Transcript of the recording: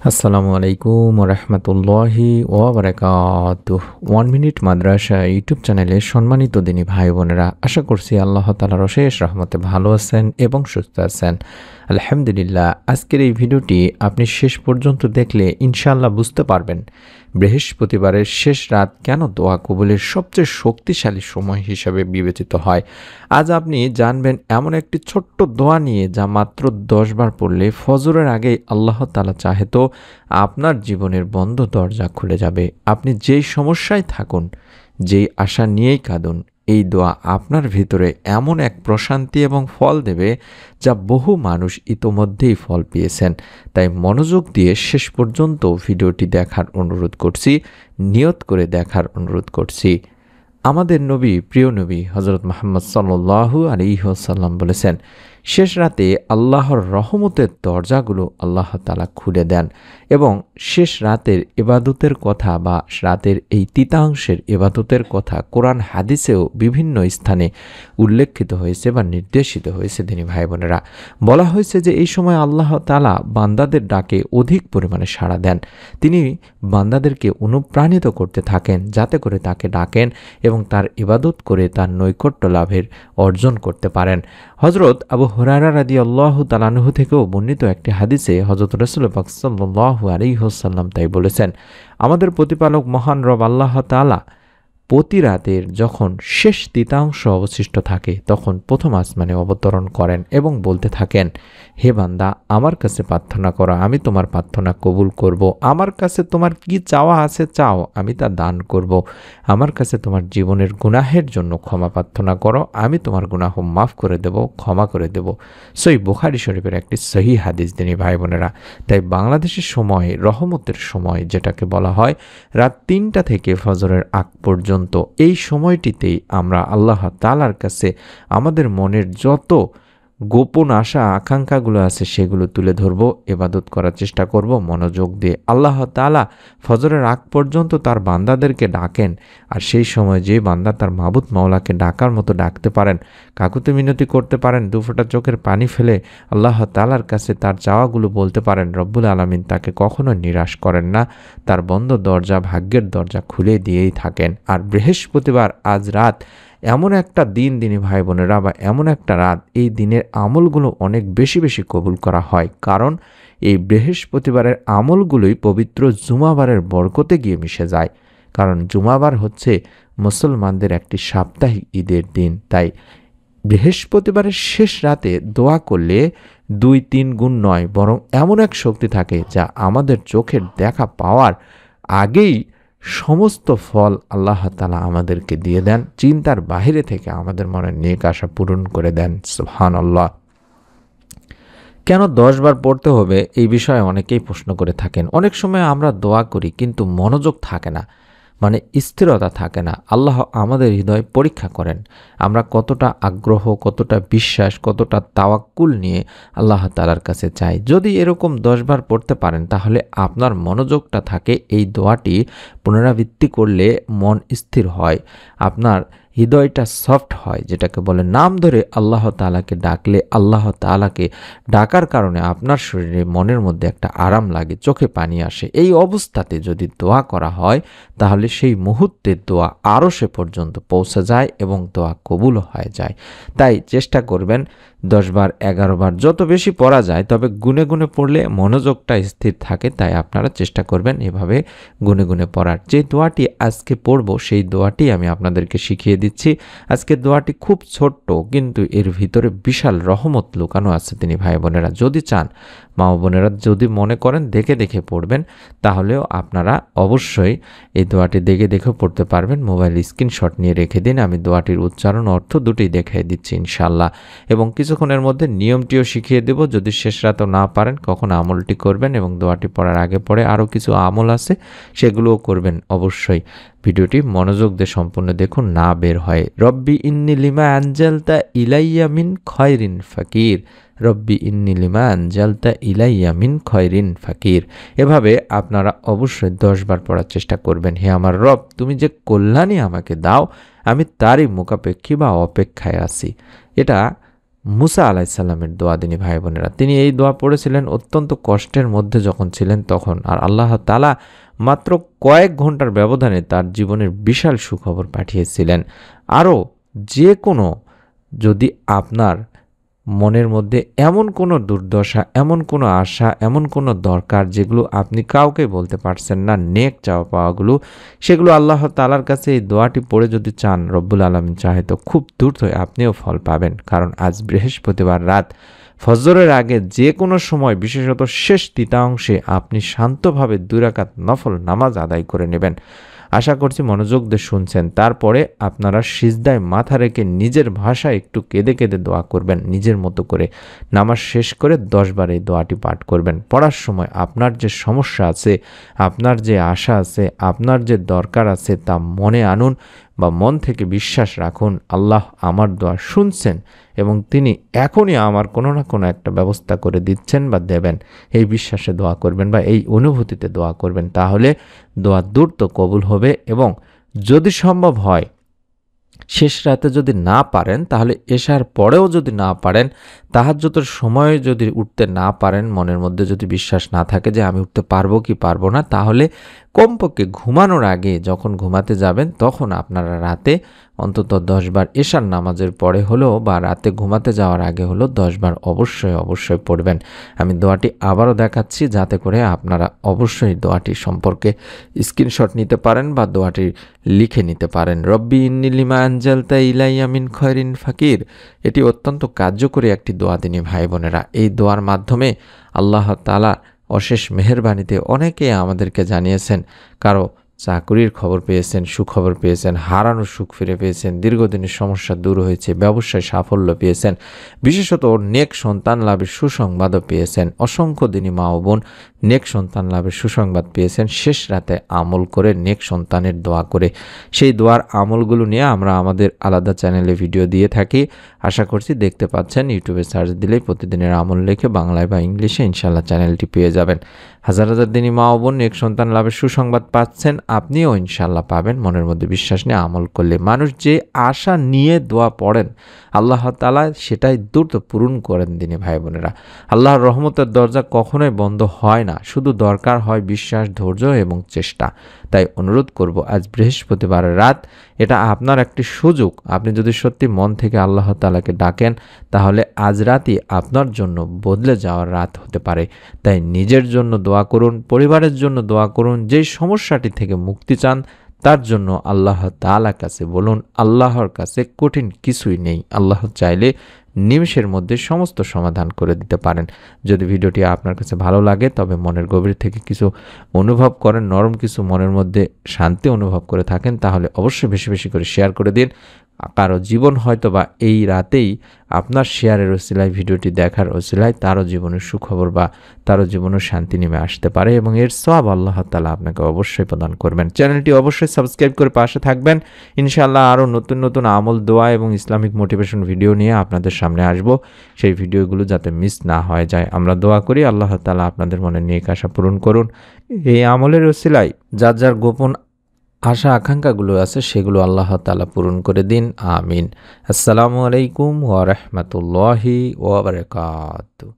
আসসালামু আলাইকুম রহমতুল্লাহি ওয়াবারাকাতুহ। 1 মিনিট মাদ্রাসা ইউটিউব চ্যানেলে সম্মানিত দিনী ভাই বোনেরা, আশা করছি আল্লাহ তাআলার অশেষ রহমতে ভালো আছেন এবং সুস্থ আছেন। আলহামদুলিল্লাহ। আজকের এই ভিডিওটি আপনি শেষ পর্যন্ত দেখলে ইনশাআল্লাহ বুঝতে পারবেন বৃহস্পতিবারের শেষ রাত কেন দোয়া কবুলের সবচেয়ে শক্তিশালী সময় হিসাবে বিবেচিত হয়। আজ আপনি জানবেন এমন একটি ছোট্ট দোয়া নিয়ে যা মাত্র 10 বার পড়লে ফজরের আগেই আল্লাহ তাআলা চাহে তো আপনার জীবনের বন্ধ দরজা খুলে যাবে। আপনি যেই সমস্যায় থাকুন, যেই আশা নিয়েই কাঁদুন, এই দোয়া আপনার ভিতরে এমন এক প্রশান্তি এবং ফল দেবে যা বহু মানুষ ইতোমধ্যেই ফল পেয়েছেন। তাই মনোযোগ দিয়ে শেষ পর্যন্ত ভিডিওটি দেখার অনুরোধ করছি, নিয়ত করে দেখার অনুরোধ করছি। আমাদের নবী, প্রিয় নবী হযরত মুহাম্মদ সাল্লাল্লাহু আলাইহি ওয়াসাল্লাম বলেছেন, শেষ রাতে আল্লাহর রহমতের দরজাগুলো আল্লাহ তাআলা খুলে দেন এবং শেষ রাতের ইবাদতের কথা বা রাতের এই তৃতীয়াংশের ইবাদতের কথা কোরআন হাদিসেও বিভিন্ন স্থানে উল্লেখিত হয়েছে বা নির্দেশিত হয়েছে। দিনী ভাই বোনেরা, বলা হয়েছে যে এই সময় আল্লাহ তাআলা বান্দাদের ডাকে অধিক পরিমাণে সাড়া দেন। তিনি বান্দাদেরকে অনুপ্রাণিত করতে থাকেন যাতে করে তাকে ডাকেন এবং তার ইবাদত করে তার নৈকট্য লাভের অর্জন করতে পারেন। হযরত আবু হুরায়রা রাদিয়াল্লাহু তাআলা আনহু থেকেও বর্ণিত একটি হাদিসে হযরত রাসূল পাক সাল্লাল্লাহু আলাইহি ওয়াসাল্লাম তাই বলেছেন, আমাদের প্রতিপালক মহান রব আল্লাহ তাআলা প্রতি রাতের যখন শেষ তৃতীয়াংশ অবশিষ্ট থাকে তখন প্রথম আসমানে অবতরণ করেন এবং বলতে থাকেন, হে বান্দা, আমার কাছে প্রার্থনা করো, আমি তোমার প্রার্থনা কবুল করব। আমার কাছে তোমার কি চাওয়া আছে চাও, আমি তা দান করব। আমার কাছে তোমার জীবনের গুনাহের জন্য ক্ষমা প্রার্থনা করো, আমি তোমার গুনাহ মাফ করে দেব, ক্ষমা করে দেব। সহিহ বুখারী শরীফের একটি সহিহ হাদিস। দিনী ভাই বোনেরা, তাই বাংলাদেশের সময়, রহমতের সময় যেটাকে বলা হয়, রাত 3টা থেকে ফজরের আগ পর্যন্ত এই সময়টিতেই আমরা আল্লাহ তাআলার কাছে আমাদের মনের যত গোপন আশা আকাঙ্ক্ষাগুলো আছে সেগুলো তুলে ধরব, ইবাদত করার চেষ্টা করব মনোযোগ দিয়ে। আল্লাহ তাআলা ফজরের আগ পর্যন্ত তার বান্দাদেরকে ডাকেন, আর সেই সময় যে বান্দা তার মাবুদ মাওলাকে ডাকার মতো ডাকতে পারেন, কাকুতি মিনতি করতে পারেন, দুফোঁটা চোখের পানি ফেলে আল্লাহ তাআলার কাছে তার চাওয়াগুলো বলতে পারেন, রব্বুল আলামিন তাকে কখনো নিরাশ করেন না, তার বন্ধ দরজা, ভাগ্যের দরজা খুলে দিয়েই থাকেন। আর বৃহস্পতিবার আজ রাত এমন একটা দিন, দিনী ভাই বোনেরা, বা এমন একটা রাত, এই দিনের আমলগুলো অনেক বেশি বেশি কবুল করা হয়, কারণ এই বৃহস্পতিবারের আমলগুলোই পবিত্র জুমাবারের বরকতে গিয়ে মিশে যায়। কারণ জুমাবার হচ্ছে মুসলমানদের একটি সাপ্তাহিক ঈদের দিন। তাই বৃহস্পতিবারের শেষ রাতে দোয়া করলে 2-3 গুণ নয়, বরং এমন এক শক্তি থাকে যা আমাদের চোখের দেখা পাওয়ার আগেই সমস্ত ফল আল্লাহ তাআলা আমাদেরকে দিয়ে দেন, চিন্তার বাহিরে থেকে আমাদের মনের নেক আশা পূরণ করে দেন। সুবহানাল্লাহ। কেন 10 বার পড়তে হবে এই বিষয়ে অনেকেই প্রশ্ন করে থাকেন। অনেক সময় আমরা দোয়া করি কিন্তু মনোযোগ থাকে না, মানে স্থিরতা থাকে না। আল্লাহ আমাদের হৃদয় পরীক্ষা করেন, আমরা কতটা আগ্রহ, কতটা বিশ্বাস, কতটা তাওয়াক্কুল নিয়ে আল্লাহ তাআলার কাছে চাই। যদি এরকম 10 বার পড়তে পারেন তাহলে আপনার মনোযোগটা থাকে, এই দোয়াটি পুনরাবৃত্তি করলে মন স্থির হয়, আপনার হৃদয়টা সফট হয়, যেটাকে বলে নাম ধরে আল্লাহ তাআলাকে ডাকলে আল্লাহ তাআলাকে ডাকার কারণে আপনার শরীরে, মনের মধ্যে একটা আরাম লাগে, চোখে পানি আসে। এই অবস্থাতে যদি দোয়া করা হয় তাহলে সেই মুহূর্তে দোয়া আরশে পর্যন্ত পৌঁছে যায় এবং দোয়া কবুল হয়ে যায়। তাই চেষ্টা করবেন 10 বার, 11 বার, যত বেশি পড়া যায়, তবে গুনে গুনে পড়লে মনোযোগটা স্থির থাকে। তাই আপনারা চেষ্টা করবেন এভাবে গুনে গুনে পড়ার। যে দোয়াটি আজকে পড়ব সেই দোয়াটি আমি আপনাদেরকে শিখিয়ে দিচ্ছি। আজকে দোয়াটি খুব ছোট্ট, কিন্তু এর ভিতরে বিশাল রহমত লুকানো আছে। তিনি ভাই বোনেরা, যদি চান, মা বোনেরা যদি মনে করেন দেখে দেখে পড়বেন, তাহলেও আপনারা অবশ্যই এই দোয়াটি দেখে দেখে পড়তে পারবেন। মোবাইল স্ক্রিনশট নিয়ে রেখে দিন, আমি দোয়াটির উচ্চারণ, অর্থ দুটোই দেখিয়ে দিচ্ছি ইনশাআল্লাহ, এবং কিছুক্ষণের মধ্যে নিয়মটিও শিখিয়ে দেব। যদি শেষ রাতেও না পারেন কখন আমলটি করবেন, এবং দোয়াটি পড়ার আগে পরে আরও কিছু আমল আছে সেগুলোও করবেন অবশ্যই। ভিডিওটি মনোযোগ দিয়ে সম্পূর্ণ দেখুন, না বের হয়। রব্বি ইন্নি লিমা আনজালতা ইলাইয়া মিন খয়রিন ফাকির, রব্বি ইন্নি লিমা আনজালতা ইলাইয়া মিন খয়রিন ফাকির। এভাবে আপনারা অবশ্যই 10 বার পড়ার চেষ্টা করবেন। হে আমার রব, তুমি যে কল্যাণই আমাকে দাও, আমি তারই মুখাপেক্ষী বা অপেক্ষায় আছি। এটা মুসা আলাইসাল্লামের দোয়া দিনী ভাই বোনেরা। তিনি এই দোয়া পড়েছিলেন অত্যন্ত কষ্টের মধ্যে যখন ছিলেন তখন, আর আল্লাহ তাআলা মাত্র কয়েক ঘন্টার ব্যবধানে তার জীবনের বিশাল সুখবর পাঠিয়েছিলেন। আরও যে কোনো, যদি আপনার মনের মধ্যে এমন কোনো দুর্দশা, এমন কোনো আশা, এমন কোনো দরকার যেগুলো আপনি কাউকে বলতে পারছেন না, নেক চাওয়া পাওয়াগুলো, সেগুলো আল্লাহ তাআলার কাছে এই দোয়াটি পড়ে যদি চান, রব্বুল আলামিন চাহে তো খুব দ্রুতই আপনিও ফল পাবেন। কারণ আজ বৃহস্পতিবার রাত ফজরের আগে যে কোনো সময়, বিশেষত শেষ তৃতীয়াংশে আপনি শান্তভাবে 2 রাকাত নফল নামাজ আদায় করে নেবেন। আশা করছি মনোযোগ দিয়ে শুনছেন। তারপরে আপনারা সিজদায় মাথা রেখে নিজের ভাষায় একটু কেঁদে কেঁদে দোয়া করবেন, নিজের মতো করে। নামাজ শেষ করে 10 বার এই দোয়াটি পাঠ করবেন। পড়ার সময় আপনার যে সমস্যা আছে, আপনার যে আশা আছে, আপনার যে দরকার আছে, তা মনে আনুন বা মন থেকে বিশ্বাস রাখুন, আল্লাহ আমার দোয়া শুনছেন এবং তিনি এখনই আমার কোনো না কোনো একটা ব্যবস্থা করে দিচ্ছেন বা দেবেন। এই বিশ্বাসে দোয়া করবেন বা এই অনুভূতিতে দোয়া করবেন, তাহলে দোয়া দ্রুত কবুল হবে। এবং যদি সম্ভব হয়, শেষ রাতে যদি না পারেন, তাহলে এশার পরেও যদি না পারেন, তাহাজ্জুদের সময়ে যদি উঠতে না পারেন, মনের মধ্যে যদি বিশ্বাস না থাকে যে আমি উঠতে পারবো কি পারবো না, তাহলে কমপক্ষে ঘুমানোর আগে যখন ঘুমাতে যাবেন তখন আপনারা রাতে অন্তত 10 বার এশার নামাজের পরে হলেও বা রাতে ঘুমাতে যাওয়ার আগে হলো 10 বার অবশ্যই পড়বেন। আমি দোয়াটি আবারও দেখাচ্ছি যাতে করে আপনারা অবশ্যই দোয়াটি সম্পর্কে স্ক্রিনশট নিতে পারেন বা দোয়াটি লিখে নিতে পারেন। রব্বি ইন্নী লিমা আনজালতা ইলাইয়া মিন খয়রিন ফাকির। এটি অত্যন্ত কার্যকরী একটি দোয়া দিনী ভাই বোনেরা। এই দোয়ার মাধ্যমে আল্লাহ তাআলা অশেষ মেহেরবানিতে অনেকে আমাদেরকে জানিয়েছেন, কারো চাকরির খবর পেয়েছেন, সুখবর পেয়েছেন, হারানো সুখ ফিরে পেয়েছেন, দীর্ঘদিনের সমস্যা দূর হয়েছে, ব্যবসায় সাফল্য পেয়েছেন, বিশেষত নেক সন্তান লাভের সুসংবাদও পেয়েছেন। অসংখ্য দিনী মা ও বোন নেক সন্তান লাভের সুসংবাদ পেয়েছেন শেষ রাতে আমল করে, নেক সন্তানের দোয়া করে। সেই দোয়ার আমলগুলো নিয়ে আমরা আমাদের আলাদা চ্যানেলে ভিডিও দিয়ে থাকি। আশা করছি দেখতে পাচ্ছেন। ইউটিউবে সার্চ দিলেই প্রতিদিনের আমল লিখে বাংলায় বা ইংলিশে ইনশাআল্লাহ চ্যানেলটি পেয়ে যাবেন। হাজার হাজার দিনী মা ও বোন নেক সন্তান লাভের সুসংবাদ পাচ্ছেন, আপনিও ইনশাআল্লাহ পাবেন মনের মধ্যে বিশ্বাস নিয়ে আমল করলে। মানুষ যে আশা নিয়ে দোয়া পড়েন, আল্লাহ তাআলা সেটাই দ্রুত পূরণ করেন দিনী ভাই বোনেরা। আল্লাহর রহমতের দরজা কখনোই বন্ধ হয় না, শুধু দরকার হয় বিশ্বাস, ধৈর্য এবং চেষ্টা। তাই অনুরোধ করব, আজ বৃহস্পতিবারের রাত, এটা আপনার একটি সুযোগ। আপনি যদি সত্যি মন থেকে আল্লাহ তাআলাকে ডাকেন, তাহলে আজ রাতই আপনার জন্য বদলে যাওয়ার রাত হতে পারে। তাই নিজের জন্য দোয়া করুন, পরিবারের জন্য দোয়া করুন। যেই সমস্যাটি থেকে মুক্তি চান তার জন্য আল্লাহ তাআলার কাছে বলুন। আল্লাহর কাছে কঠিন কিছুই নেই। আল্লাহ চাইলে নিমেষের মধ্যে সমস্ত সমাধান করে দিতে পারেন। যদি ভিডিওটি আপনার কাছে ভালো লাগে, তবে মনের গভীর থেকে কিছু অনুভব করেন, নরম কিছু মনের মধ্যে শান্তি অনুভব করে থাকেন, তাহলে অবশ্যই বেশি বেশি করে শেয়ার করে দিন। কারো জীবন হয়তো বা এই রাতেই আপনার শেয়ারের ওসিলায়, ভিডিওটি দেখার ওসিলায় তারও জীবনের সুখবর বা তারও জীবনের শান্তি নেমে আসতে পারে এবং এর সওয়াব আল্লাহ তাআলা আপনাকে অবশ্যই প্রদান করবেন। চ্যানেলটি অবশ্যই সাবস্ক্রাইব করে পাশে থাকবেন। ইনশাআল্লাহ আরও নতুন নতুন আমল, দোয়া এবং ইসলামিক মোটিভেশন ভিডিও নিয়ে আপনাদের সামনে আসব। সেই ভিডিওগুলো যাতে মিস না হয়ে যায়, আমরা দোয়া করি আল্লাহ তাআলা আপনাদের মনে নেক আশা পূরণ করুন। এই আমলের ওসিলায় যার যার গোপন আশা আকাঙ্ক্ষাগুলো আছে সেগুলো আল্লাহ তাআলা পূরণ করে দিন। আমিন। আসসালামু আলাইকুম ওয়া রাহমাতুল্লাহি ওয়া বারাকাতুহু।